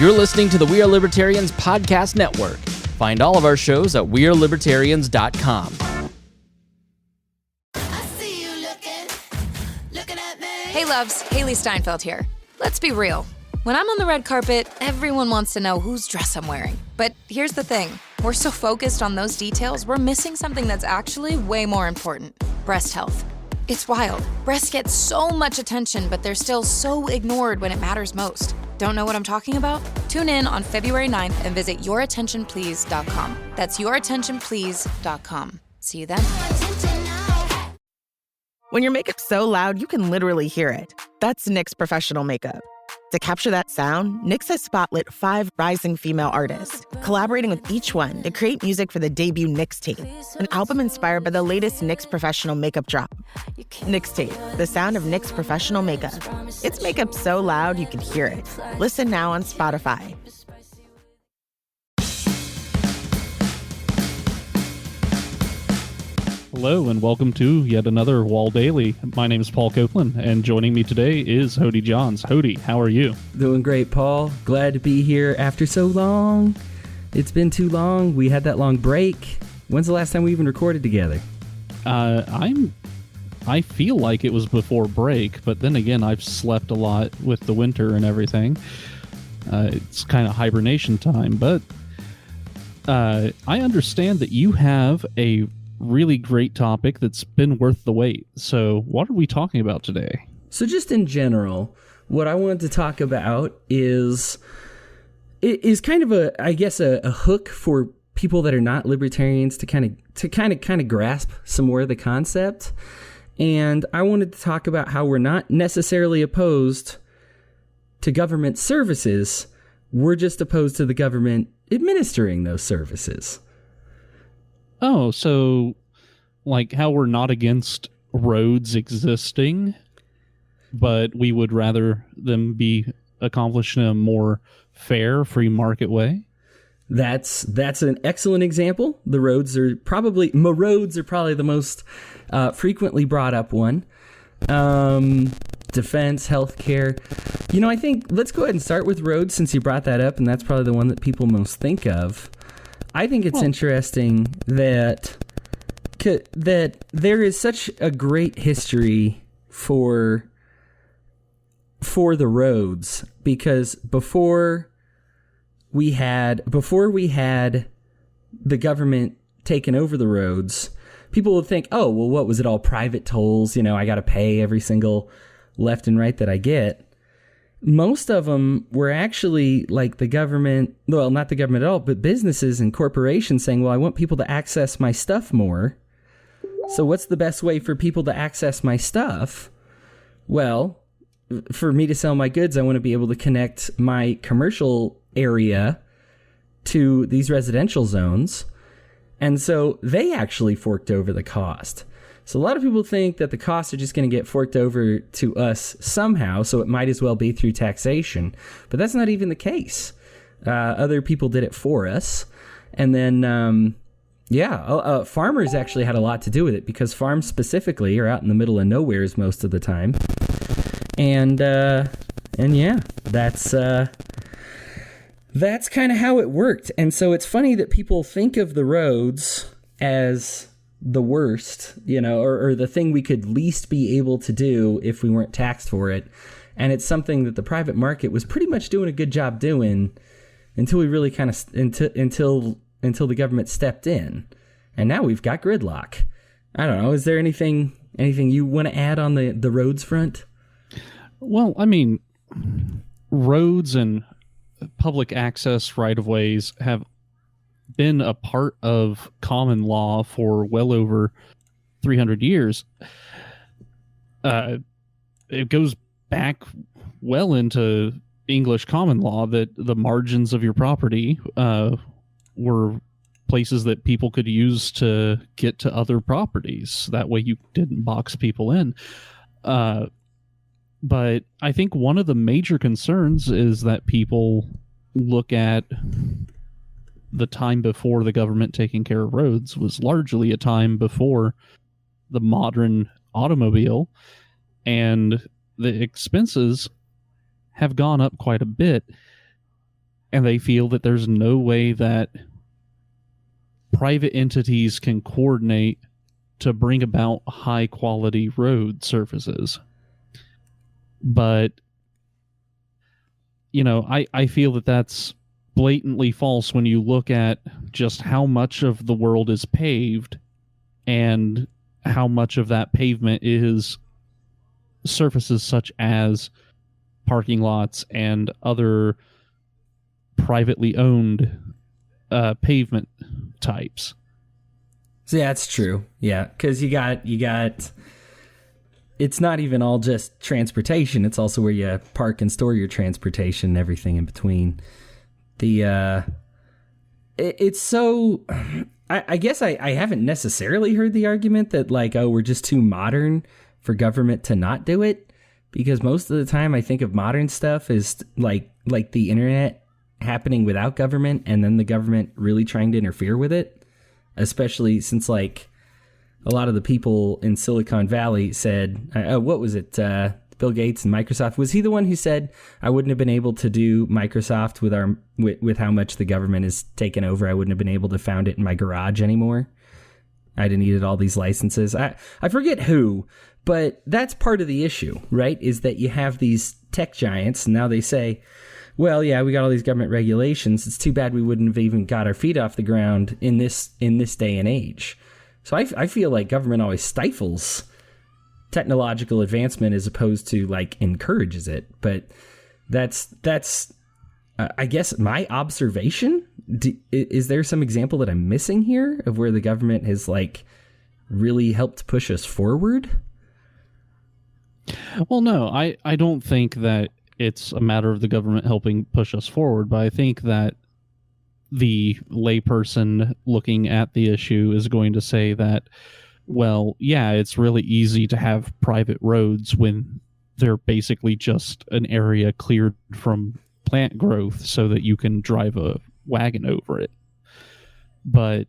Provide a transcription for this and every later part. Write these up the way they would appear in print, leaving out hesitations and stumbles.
You're listening to the We Are Libertarians podcast network. Find all of our shows at wearelibertarians.com. Hey loves, Haley Steinfeld here. Let's be real. When I'm on the red carpet, everyone wants to know whose dress I'm wearing. But here's the thing. We're so focused on those details, we're missing something that's actually way more important. Breast health. It's wild. Breasts get so much attention, but they're still so ignored when it matters most. Don't know what I'm talking about? Tune in on February 9th and visit yourattentionplease.com. That's yourattentionplease.com. See you then. When your makeup's so loud, you can literally hear it. That's NYX Professional Makeup. To capture that sound, NYX has spotlit 5 rising female artists, collaborating with each one to create music for the debut NYX Tape, an album inspired by the latest NYX Professional Makeup drop. NYX Tape, the sound of NYX Professional Makeup. It's makeup so loud you can hear it. Listen now on Spotify. Hello and welcome to yet another WAL Daily. My name is Paul Copeland, and joining me today is Hodey Johns. Hodey, how are you? Doing great, Paul. Glad to be here after so long. It's been too long. We had that long break. When's the last time we even recorded together? I feel like it was before break, but then again, I've slept a lot with the winter and everything. It's kind of hibernation time, but I understand that you have a really great topic that's been worth the wait. So what are we talking about today? So just in general, what I wanted to talk about is kind of a hook for people that are not libertarians to kind of grasp some more of the concept. And I wanted to talk about how we're not necessarily opposed to government services. We're just opposed to the government administering those services. Oh, so like how we're not against roads existing, but we would rather them be accomplished in a more fair, free market way? That's an excellent example. The roads are probably the most frequently brought up one. Defense, healthcare. I think let's go ahead and start with roads since you brought that up, and that's probably the one that people most think of. I think it's interesting that there is such a great history for the roads, because before we had the government taking over the roads, people would think, oh, well, what was it, all private tolls? I got to pay every single left and right that I get. Most of them were actually like the government, well, not the government at all, but businesses and corporations saying, well, I want people to access my stuff more. So what's the best way for people to access my stuff? Well, for me to sell my goods, I want to be able to connect my commercial area to these residential zones. And so they actually forked over the cost. So a lot of people think that the costs are just going to get forked over to us somehow, so it might as well be through taxation. But that's not even the case. Other people did it for us. And then, farmers actually had a lot to do with it, because farms specifically are out in the middle of nowheres most of the time. And that's kind of how it worked. And so it's funny that people think of the roads as the worst, or the thing we could least be able to do if we weren't taxed for it. And it's something that the private market was pretty much doing a good job doing until we really until the government stepped in. And now we've got gridlock. I don't know. Is there anything you want to add on the roads front? Well, I mean, roads and public access right-of-ways have been a part of common law for well over 300 years. It goes back well into English common law that the margins of your property were places that people could use to get to other properties. That way you didn't box people in. But I think one of the major concerns is that people look at the time before the government taking care of roads was largely a time before the modern automobile, and the expenses have gone up quite a bit. and they feel that there's no way that private entities can coordinate to bring about high quality road surfaces. But, you know, I feel that that's blatantly false when you look at just how much of the world is paved and how much of that pavement is surfaces such as parking lots and other privately owned pavement types. So yeah, that's true. Yeah, because you got it's not even all just transportation. It's also where you park and store your transportation and everything in between. It's so... I guess I haven't necessarily heard the argument that, like, oh, we're just too modern for government to not do it. Because most of the time I think of modern stuff as like the internet happening without government and then the government really trying to interfere with it. Especially since, like, a lot of the people in Silicon Valley said, what was it? Bill Gates and Microsoft. Was he the one who said, I wouldn't have been able to do Microsoft with how much the government has taken over? I wouldn't have been able to found it in my garage anymore. I'd have needed all these licenses. I forget who, but that's part of the issue, right? Is that you have these tech giants, and now they say, well, yeah, we got all these government regulations. It's too bad we wouldn't have even got our feet off the ground in this day and age. So I feel like government always stifles technological advancement as opposed to, like, encourages it. But that's I guess, my observation. Is there some example that I'm missing here of where the government has, like, really helped push us forward? Well, no, I don't think that it's a matter of the government helping push us forward, but I think that the layperson looking at the issue is going to say that, well, yeah, it's really easy to have private roads when they're basically just an area cleared from plant growth so that you can drive a wagon over it. But,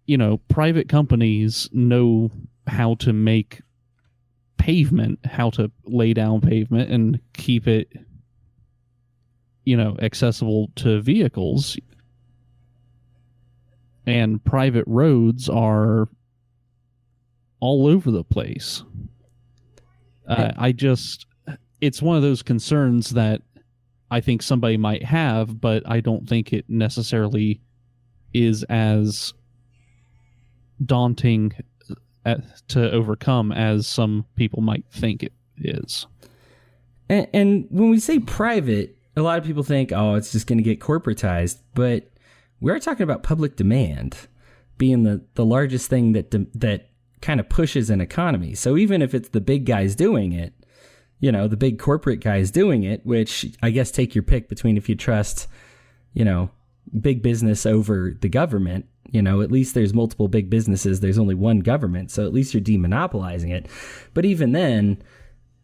you know, private companies know how to make pavement, how to lay down pavement and keep it, you know, accessible to vehicles. And private roads are all over the place. It's one of those concerns that I think somebody might have, but I don't think it necessarily is as daunting to overcome as some people might think it is. And when we say private, a lot of people think, oh, it's just going to get corporatized, but we are talking about public demand being the largest thing that kind of pushes an economy. So even if it's the big guys doing it, you know, the big corporate guys doing it, which I guess take your pick between if you trust, you know, big business over the government. You know, at least there's multiple big businesses. There's only one government, so at least you're demonopolizing it. But even then,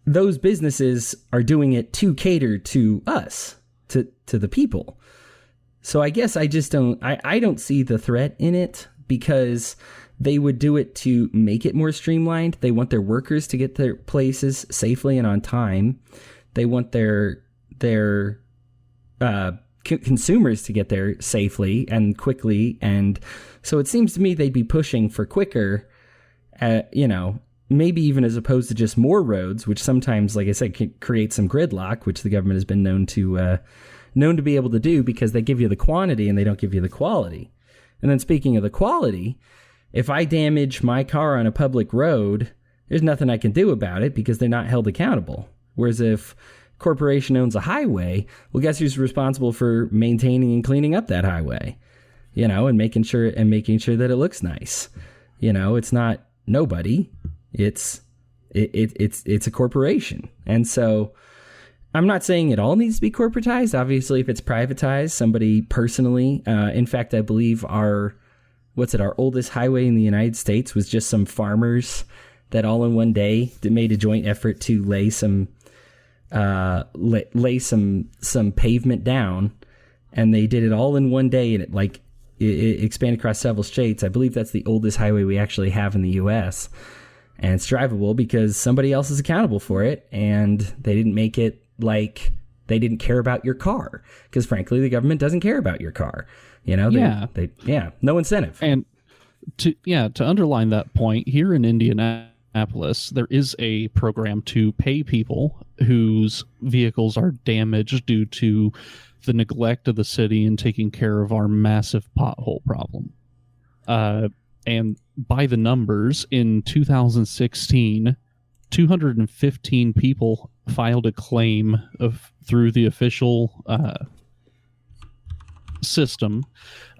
those businesses are doing it to cater to us, to the people. So I guess I don't see the threat in it, because they would do it to make it more streamlined. They want their workers to get their places safely and on time. They want their consumers to get there safely and quickly. And so it seems to me they'd be pushing for quicker, you know, maybe even as opposed to just more roads, which sometimes, like I said, can create some gridlock, which the government has been known to be able to do because they give you the quantity and they don't give you the quality. And then speaking of the quality, if I damage my car on a public road, there's nothing I can do about it because they're not held accountable. Whereas if a corporation owns a highway, well, guess who's responsible for maintaining and cleaning up that highway? You know, and making sure that it looks nice. You know, it's not nobody. It's a corporation. And so I'm not saying it all needs to be corporatized. Obviously, if it's privatized, somebody personally, in fact, I believe our oldest highway in the United States was just some farmers that all in one day made a joint effort to lay some pavement down, and they did it all in one day, and it expanded across several states. I believe that's the oldest highway we actually have in the U.S., and it's drivable because somebody else is accountable for it, and they didn't make it like They didn't care about your car because, frankly, the government doesn't care about your car. No incentive. And to underline that point, here in Indianapolis, there is a program to pay people whose vehicles are damaged due to the neglect of the city in taking care of our massive pothole problem. And by the numbers, in 2016, 215 people filed a claim through the official system.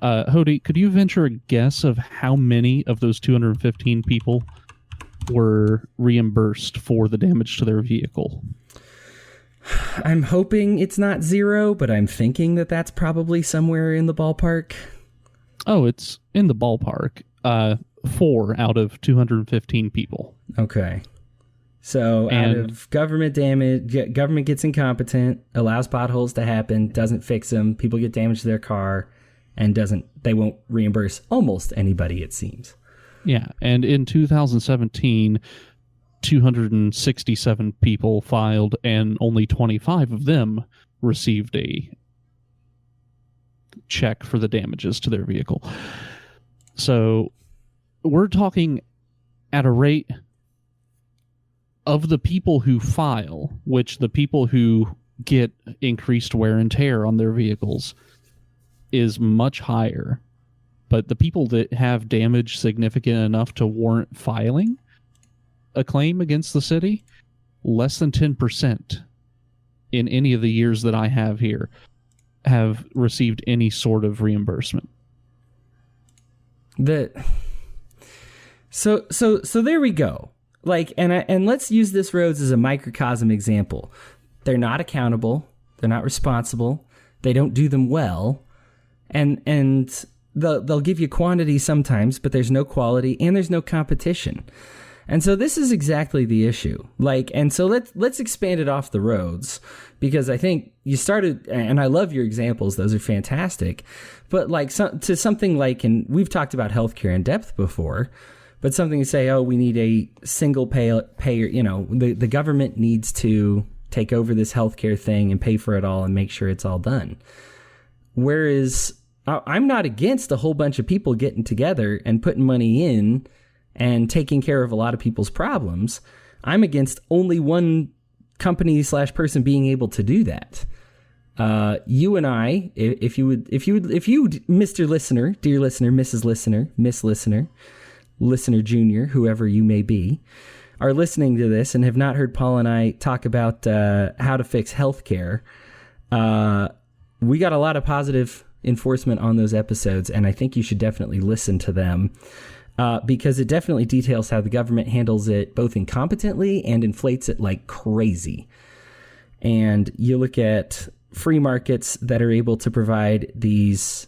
Hodey, could you venture a guess of how many of those 215 people were reimbursed for the damage to their vehicle? I'm hoping it's not 0, but I'm thinking that that's probably somewhere in the ballpark. Oh, it's in the ballpark. 4 out of 215 people. Okay. So out of government damage, government gets incompetent, allows potholes to happen, doesn't fix them, people get damage to their car, and they won't reimburse almost anybody, it seems. Yeah, and in 2017, 267 people filed, and only 25 of them received a check for the damages to their vehicle. So we're talking at a rate of the people who file, which the people who get increased wear and tear on their vehicles is much higher. But the people that have damage significant enough to warrant filing a claim against the city, less than 10% in any of the years that I have here have received any sort of reimbursement. So there we go. And let's use this roads as a microcosm example. They're not accountable. They're not responsible. They don't do them well. And they'll give you quantity sometimes, but there's no quality and there's no competition. And so this is exactly the issue. And so let's expand it off the roads, because I think you started, and I love your examples. Those are fantastic. But to something and we've talked about healthcare in depth before, but something to say, we need a single payer, the government needs to take over this healthcare thing and pay for it all and make sure it's all done. Whereas I'm not against a whole bunch of people getting together and putting money in and taking care of a lot of people's problems. I'm against only one company / person being able to do that. You and I, if you, Mr. Listener, dear listener, Mrs. Listener, Miss Listener, Listener Junior, whoever you may be, are listening to this and have not heard Paul and I talk about how to fix healthcare, we got a lot of positive enforcement on those episodes, and I think you should definitely listen to them. Because it definitely details how the government handles it both incompetently and inflates it like crazy. And you look at free markets that are able to provide these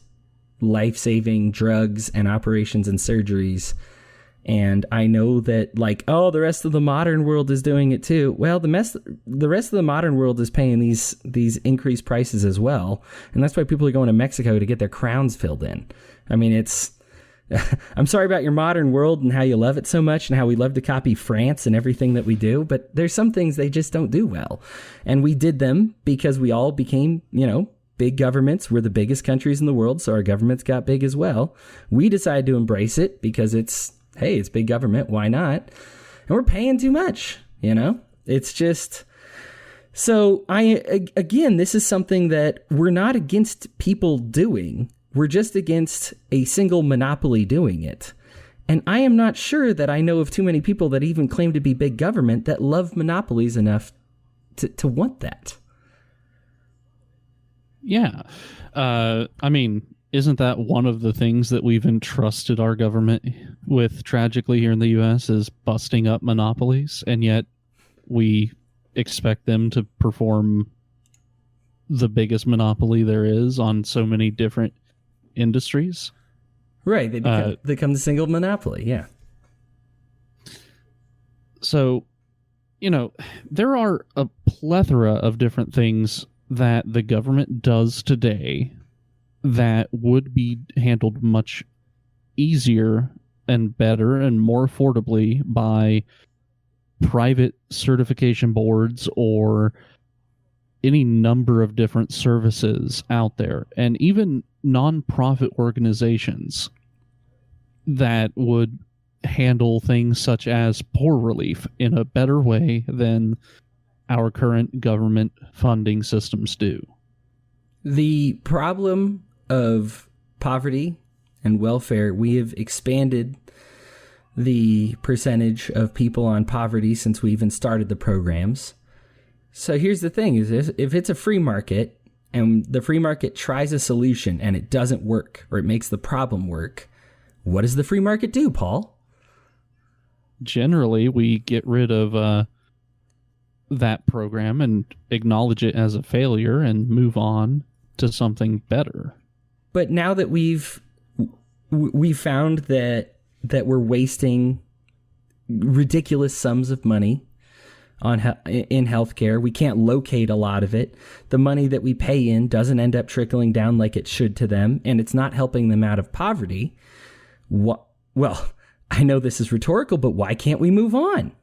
life-saving drugs and operations and surgeries. And I know that the rest of the modern world is doing it too. Well, the rest of the modern world is paying these increased prices as well. And that's why people are going to Mexico to get their crowns filled in. I mean, I'm sorry about your modern world and how you love it so much and how we love to copy France and everything that we do, but there's some things they just don't do well. And we did them because we all became, big governments. We're the biggest countries in the world, so our governments got big as well. We decided to embrace it because it's big government, why not? And we're paying too much, It's just... So, again, this is something that we're not against people doing. We're just against a single monopoly doing it. And I am not sure that I know of too many people that even claim to be big government that love monopolies enough to want that. Yeah. Isn't that one of the things that we've entrusted our government with tragically here in the U.S. is busting up monopolies, and yet we expect them to perform the biggest monopoly there is on so many different industries? Right, they become the single monopoly, yeah. So, there are a plethora of different things that the government does today that would be handled much easier and better and more affordably by private certification boards or any number of different services out there, and even nonprofit organizations that would handle things such as poor relief in a better way than our current government funding systems do. The problem of poverty and welfare, we have expanded the percentage of people on poverty since we even started the programs. So here's the thing, is if it's a free market and the free market tries a solution and it doesn't work, or it makes the problem work, what does the free market do, Paul? Generally, we get rid of that program and acknowledge it as a failure and move on to something better. But now that we've found that we're wasting ridiculous sums of money in healthcare, we can't locate a lot of it. The money that we pay in doesn't end up trickling down like it should to them, and it's not helping them out of poverty. Well, I know this is rhetorical, but why can't we move on?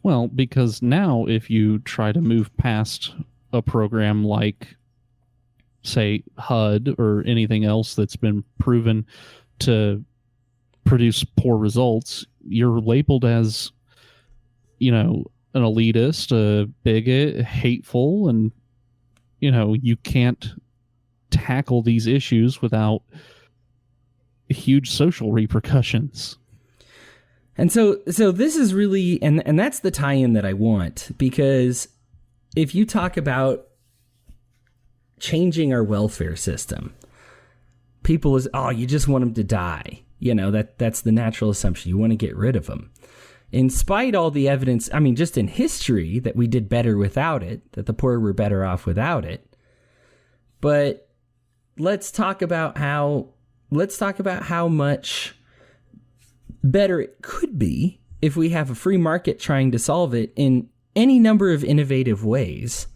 Well, because now if you try to move past a program like, say, HUD or anything else that's been proven to produce poor results, you're labeled as, an elitist, a bigot, hateful, and, you can't tackle these issues without huge social repercussions. And so this is really, and that's the tie-in that I want, because if you talk about changing our welfare system, people you just want them to die. That's the natural assumption. You want to get rid of them. In spite all the evidence, just in history, that we did better without it, that the poor were better off without it. But let's talk about how much better it could be if we have a free market trying to solve it in any number of innovative ways,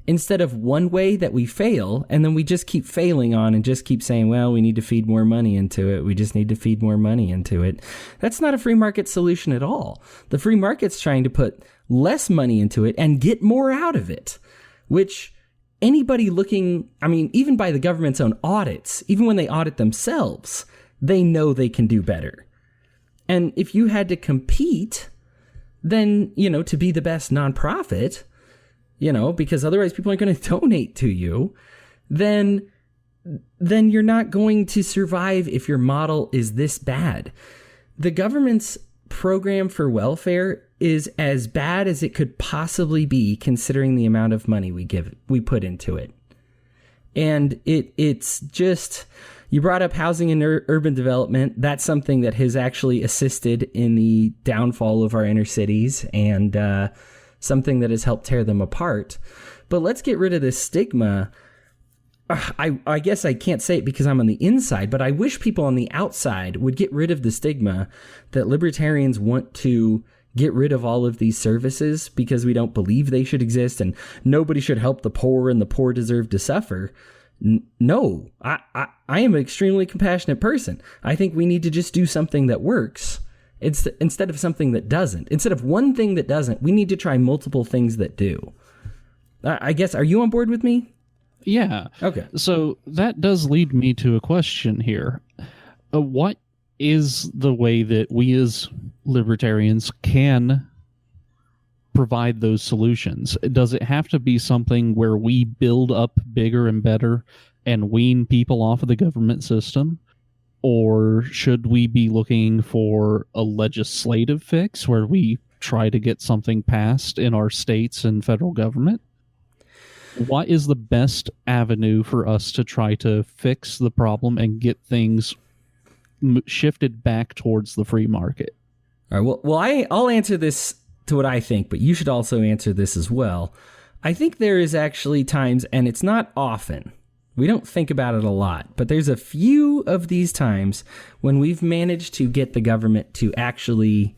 instead of one way that we fail and then we just keep failing on and just keep saying, well, we need to feed more money into it. We just need to feed more money into it. That's not a free market solution at all. The free market's trying to put less money into it and get more out of it, which anybody looking, even by the government's own audits, even when they audit themselves, they know they can do better. And if you had to compete, then, to be the best nonprofit, because otherwise people aren't going to donate to you, then you're not going to survive if your model is this bad. The government's program for welfare is as bad as it could possibly be, considering the amount of money we put into it. And it's just, you brought up housing and urban development. That's something that has actually assisted in the downfall of our inner cities, and something that has helped tear them apart. But let's get rid of this stigma. I guess I can't say it because I'm on the inside, but I wish people on the outside would get rid of the stigma that libertarians want to get rid of all of these services because we don't believe they should exist and nobody should help the poor and the poor deserve to suffer. No, I am an extremely compassionate person. I think we need to just do something that works instead of something that doesn't. Instead of one thing that doesn't, we need to try multiple things that do. I guess, are you on board with me? Yeah. Okay. So that does lead me to a question here. What is the way that we as libertarians can provide those solutions? Does it have to be something where we build up bigger and better and wean people off of the government system? Or should we be looking for a legislative fix where we try to get something passed in our states and federal government? What is the best avenue for us to try to fix the problem and get things shifted back towards the free market? All right. Well, I'll answer this to what I think, but you should also answer this as well. I think there is actually times, and it's not often, we don't think about it a lot, but there's a few of these times when we've managed to get the government to actually,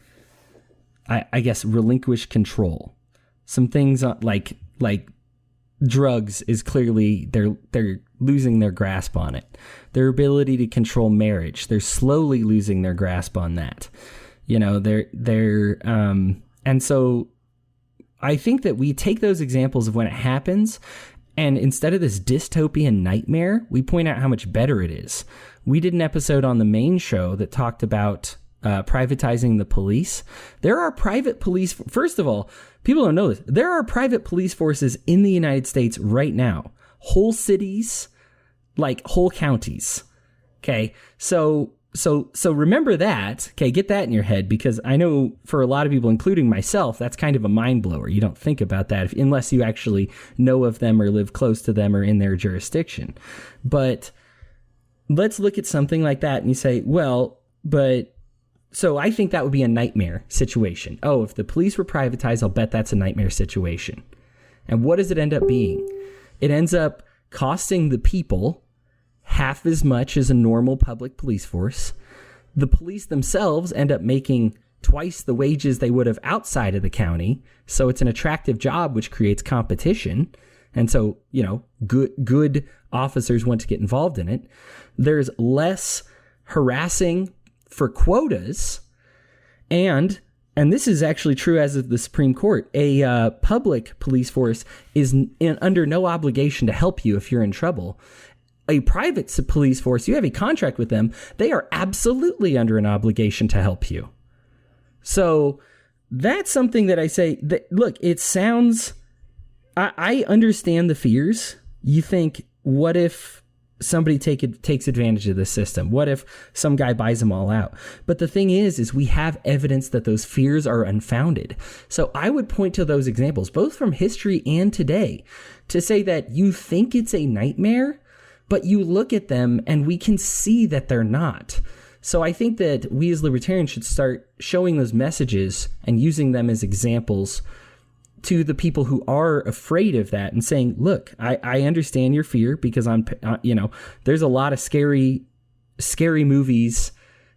I guess, relinquish control. Some things like drugs is clearly they're losing their grasp on it. Their ability to control marriage, they're slowly losing their grasp on that. And so I think that we take those examples of when it happens, and instead of this dystopian nightmare, we point out how much better it is. We did an episode on the main show that talked about privatizing the police. There are private police. First of all, people don't know this. There are private police forces in the United States right now. Whole cities, like whole counties. Okay, so remember that. Okay, get that in your head, because I know for a lot of people, including myself, that's kind of a mind blower. You don't think about that unless you actually know of them or live close to them or in their jurisdiction. But let's look at something like that and you say, well, but so I think that would be a nightmare situation. Oh, if the police were privatized, I'll bet that's a nightmare situation. And what does it end up being? It ends up costing the people half as much as a normal public police force. The police themselves end up making twice the wages they would have outside of the county. So it's an attractive job, which creates competition. And so, good officers want to get involved in it. There's less harassing for quotas. And this is actually true as of the Supreme Court. A public police force is under no obligation to help you if you're in trouble. A private police force, you have a contract with them, they are absolutely under an obligation to help you. So that's something that I say, that, look, it sounds, I understand the fears. You think, what if somebody takes advantage of this system? What if some guy buys them all out? But the thing is we have evidence that those fears are unfounded. So I would point to those examples, both from history and today, to say that you think it's a nightmare, but you look at them and we can see that they're not. So I think that we as libertarians should start showing those messages and using them as examples to the people who are afraid of that and saying, look, I understand your fear, because there's a lot of scary movies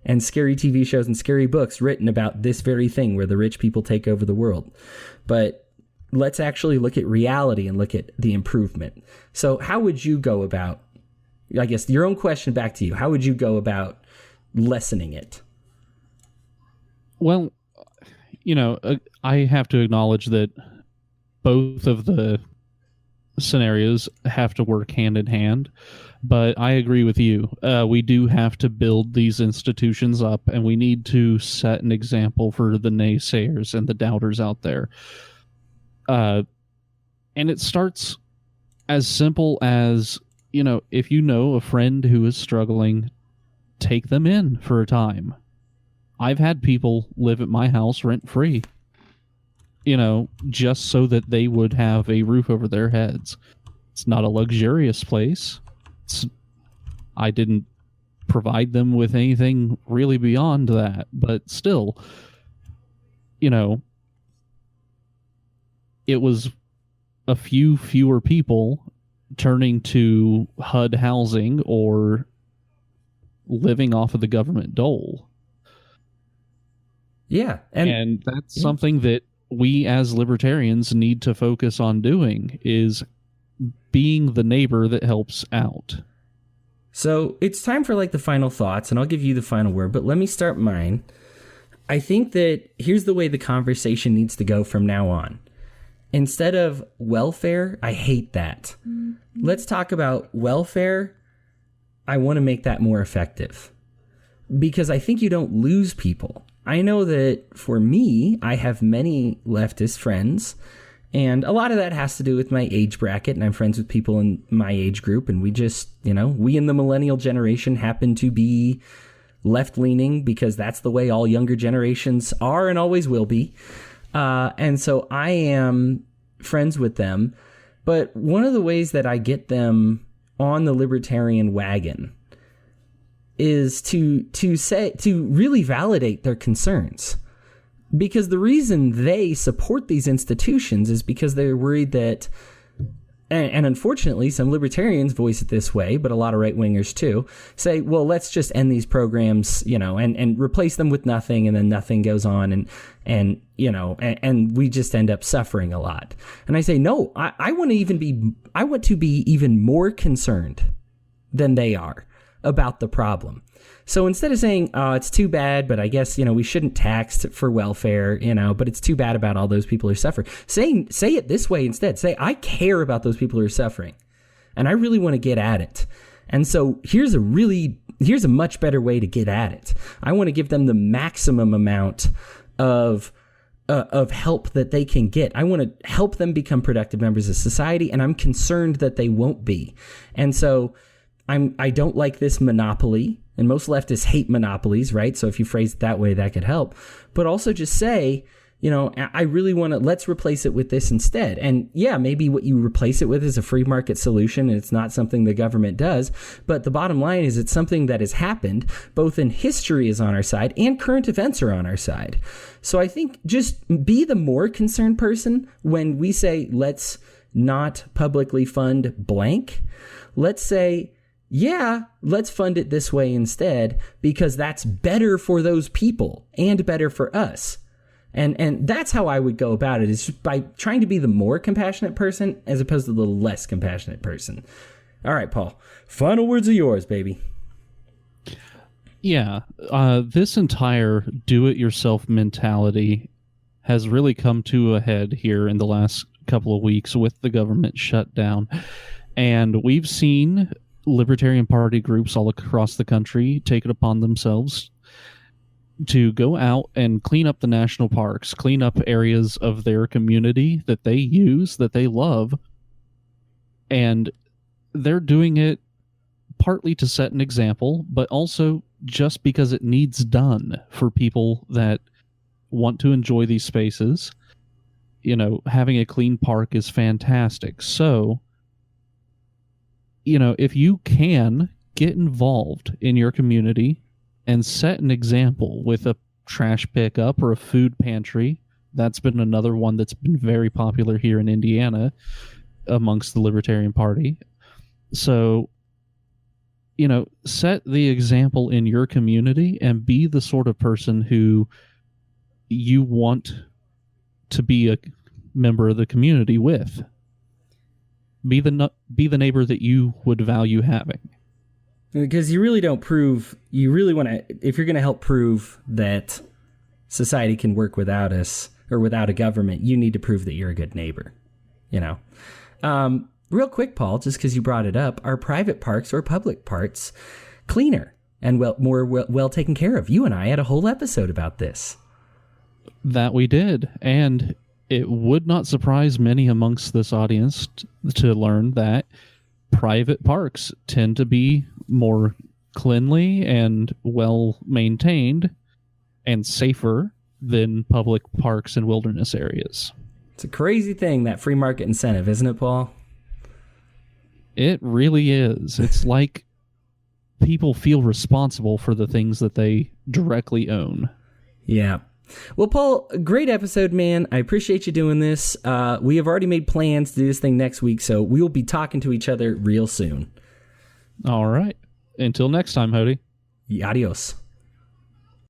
and scary TV shows and scary books written about this very thing where the rich people take over the world. But let's actually look at reality and look at the improvement. So how would you go about, I guess your own question back to you, how would you go about lessening it? Well, I have to acknowledge that both of the scenarios have to work hand in hand, but I agree with you. We do have to build these institutions up, and we need to set an example for the naysayers and the doubters out there. And it starts as simple as, if you know a friend who is struggling, take them in for a time. I've had people live at my house rent-free, just so that they would have a roof over their heads. It's not a luxurious place. I didn't provide them with anything really beyond that, but still, it was a few fewer people turning to HUD housing or living off of the government dole. Yeah. And that's something that we as libertarians need to focus on doing, is being the neighbor that helps out. So it's time for the final thoughts, and I'll give you the final word, but let me start mine. I think that here's the way the conversation needs to go from now on. Instead of welfare, I hate that. Let's talk about welfare. I want to make that more effective, because I think you don't lose people. I know that for me, I have many leftist friends, and a lot of that has to do with my age bracket, and I'm friends with people in my age group, and we just, we in the millennial generation happen to be left-leaning, because that's the way all younger generations are and always will be. And so I am friends with them, but one of the ways that I get them on the libertarian wagon is to really validate their concerns. Because the reason they support these institutions is because they're worried that, and unfortunately some libertarians voice it this way, but a lot of right-wingers too, say, well, let's just end these programs, and replace them with nothing, and then nothing goes on, and we just end up suffering a lot. And I say, no, I want to be even more concerned than they are about the problem. So instead of saying, oh, it's too bad, but I guess, we shouldn't tax for welfare, but it's too bad about all those people who are suffering. Say it this way instead. Say, I care about those people who are suffering, and I really want to get at it. And so here's a much better way to get at it. I want to give them the maximum amount of help that they can get. I want to help them become productive members of society, and I'm concerned that they won't be. And so I don't like this monopoly, and most leftists hate monopolies, right? So if you phrase it that way, that could help. But also just say, I really want to, let's replace it with this instead. And yeah, maybe what you replace it with is a free market solution, and it's not something the government does. But the bottom line is it's something that has happened, both in history is on our side and current events are on our side. So I think just be the more concerned person when we say, let's not publicly fund blank. Let's say, yeah, let's fund it this way instead, because that's better for those people and better for us. And that's how I would go about it, is by trying to be the more compassionate person as opposed to the less compassionate person. All right, Paul, final words are yours, baby. Yeah, this entire do-it-yourself mentality has really come to a head here in the last couple of weeks with the government shutdown. And we've seen Libertarian Party groups all across the country take it upon themselves to go out and clean up the national parks, clean up areas of their community that they use, that they love. And they're doing it partly to set an example, but also just because it needs done for people that want to enjoy these spaces. Having a clean park is fantastic. So, if you can get involved in your community and set an example with a trash pickup or a food pantry. That's been another one that's been very popular here in Indiana amongst the Libertarian Party. So, set the example in your community and be the sort of person who you want to be a member of the community with. Be the neighbor that you would value having. Because you really want to, if you're going to help prove that society can work without us or without a government, you need to prove that you're a good neighbor, Real quick, Paul, just because you brought it up, are private parks or public parks cleaner and well taken care of? You and I had a whole episode about this. That we did, and it would not surprise many amongst this audience to learn that private parks tend to be more cleanly and well maintained and safer than public parks and wilderness areas. It's a crazy thing, that free market incentive, isn't it, Paul? It really is. It's like people feel responsible for the things that they directly own. Yeah. Well, Paul, great episode, man. I appreciate you doing this. We have already made plans to do this thing next week, so we will be talking to each other real soon. All right. Until next time, Hodey. Adios.